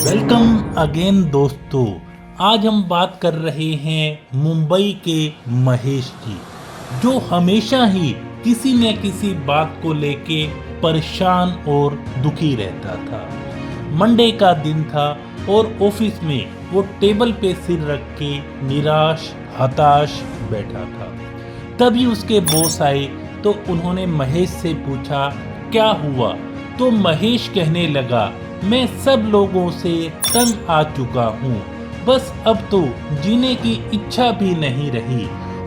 Welcome again दोस्तों। आज हम बात कर रहे हैं मुंबई के महेश की, जो हमेशा ही किसी न किसी बात को लेके परेशान और दुखी रहता था। मंडे का दिन था और ऑफिस में वो टेबल पे सिर रख के निराश हताश बैठा था। तभी उसके बॉस आए तो उन्होंने महेश से पूछा क्या हुआ। तो महेश कहने लगा मैं सब लोगों से तंग आ चुका हूँ, बस अब तो जीने की इच्छा भी नहीं रही।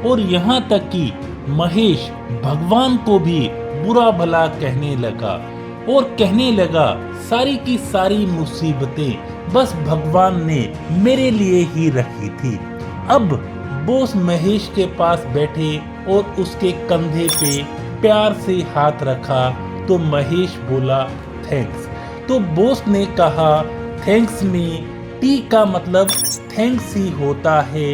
और यहाँ तक कि महेश भगवान को भी बुरा भला कहने लगा और कहने लगा सारी की सारी मुसीबतें बस भगवान ने मेरे लिए ही रखी थी। अब बॉस महेश के पास बैठे और उसके कंधे पे प्यार से हाथ रखा तो महेश बोला थैंक्स। तो बॉस ने कहा थैंक्स में टी का मतलब थैंक्स ही होता है।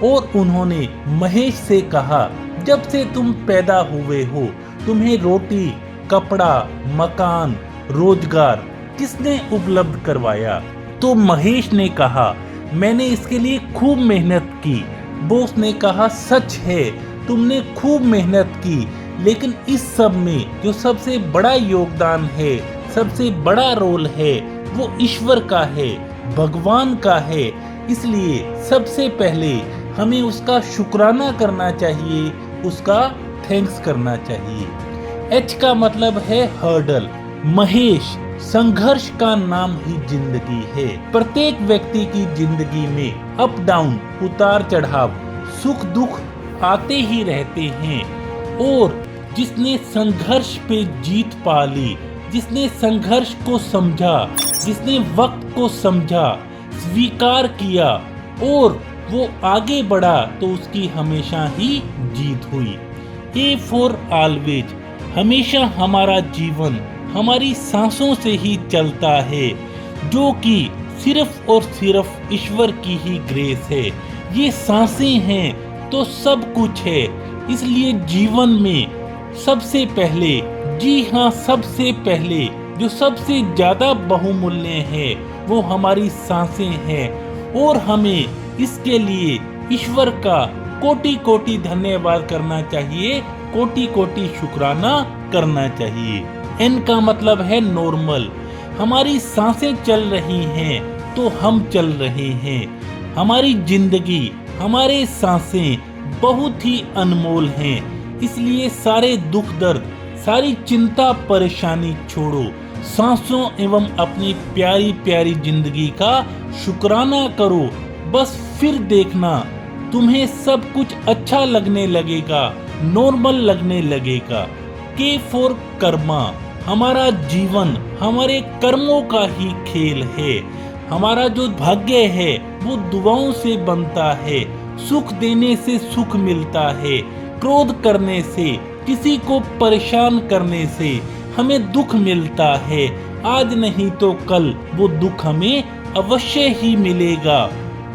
और उन्होंने महेश से कहा जब से तुम पैदा हुए हो तुम्हें रोटी कपड़ा मकान रोजगार किसने उपलब्ध करवाया। तो महेश ने कहा मैंने इसके लिए खूब मेहनत की। बॉस ने कहा सच है तुमने खूब मेहनत की, लेकिन इस सब में जो सबसे बड़ा योगदान है सबसे बड़ा रोल है वो ईश्वर का है भगवान का है। इसलिए सबसे पहले हमें उसका शुक्राना करना चाहिए, उसका थैंक्स करना चाहिए। एच का मतलब है हर्डल। महेश संघर्ष का नाम ही जिंदगी है। प्रत्येक व्यक्ति की जिंदगी में अप डाउन उतार चढ़ाव सुख दुख आते ही रहते हैं। और जिसने संघर्ष पे जीत पा ली, जिसने संघर्ष को समझा, जिसने वक्त को समझा स्वीकार किया और वो आगे बढ़ा तो उसकी हमेशा ही जीत हुई। A for always. हमेशा हमारा जीवन हमारी सांसों से ही चलता है, जो कि सिर्फ और सिर्फ ईश्वर की ही ग्रेस है। ये सांसें हैं तो सब कुछ है। इसलिए जीवन में सबसे पहले, जी हाँ सबसे पहले जो सबसे ज्यादा बहुमूल्य है वो हमारी सांसें हैं। और हमें इसके लिए ईश्वर का कोटि कोटि धन्यवाद करना चाहिए, कोटि कोटि शुक्राना करना चाहिए। एन का मतलब है नॉर्मल। हमारी सांसें चल रही हैं तो हम चल रहे हैं। हमारी जिंदगी हमारे सांसें बहुत ही अनमोल हैं। इसलिए सारे दुख दर्द सारी चिंता परेशानी छोड़ो, सांसों एवं अपनी प्यारी प्यारी जिंदगी का शुक्राना करो। बस फिर देखना तुम्हें सब कुछ अच्छा लगने लगेगा, नॉर्मल लगने लगेगा। के फॉर कर्मा। हमारा जीवन हमारे कर्मों का ही खेल है। हमारा जो भाग्य है वो दुआओं से बनता है। सुख देने से सुख मिलता है, क्रोध करने से किसी को परेशान करने से हमें दुख मिलता है। आज नहीं तो कल वो दुख हमें अवश्य ही मिलेगा।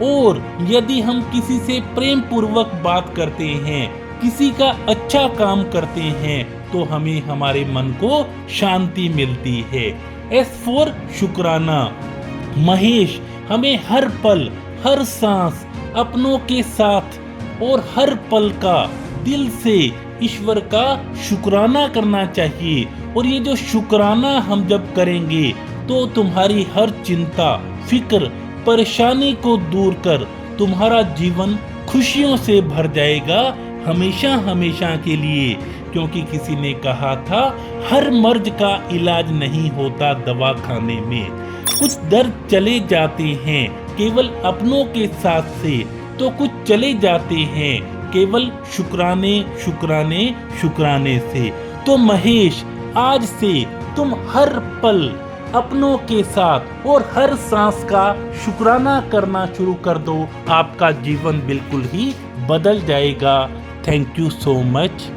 और यदि हम किसी से प्रेम पूर्वक बात करते हैं, किसी का अच्छा काम करते हैं तो हमें हमारे मन को शांति मिलती है। एस फॉर शुक्राना। महेश हमें हर पल हर सांस अपनों के साथ और हर पल का दिल से ईश्वर का शुक्राना करना चाहिए। और ये जो शुक्राना हम जब करेंगे तो तुम्हारी हर चिंता फिक्र परेशानी को दूर कर तुम्हारा जीवन खुशियों से भर जाएगा हमेशा हमेशा के लिए। क्योंकि किसी ने कहा था हर मर्ज का इलाज नहीं होता दवा खाने में। कुछ दर्द चले जाते हैं केवल अपनों के साथ से, तो कुछ चले जाते हैं केवल शुक्राने शुक्राने शुक्राने से। तो महेश आज से तुम हर पल अपनों के साथ और हर सांस का शुक्राना करना शुरू कर दो, आपका जीवन बिल्कुल ही बदल जाएगा। Thank you so much.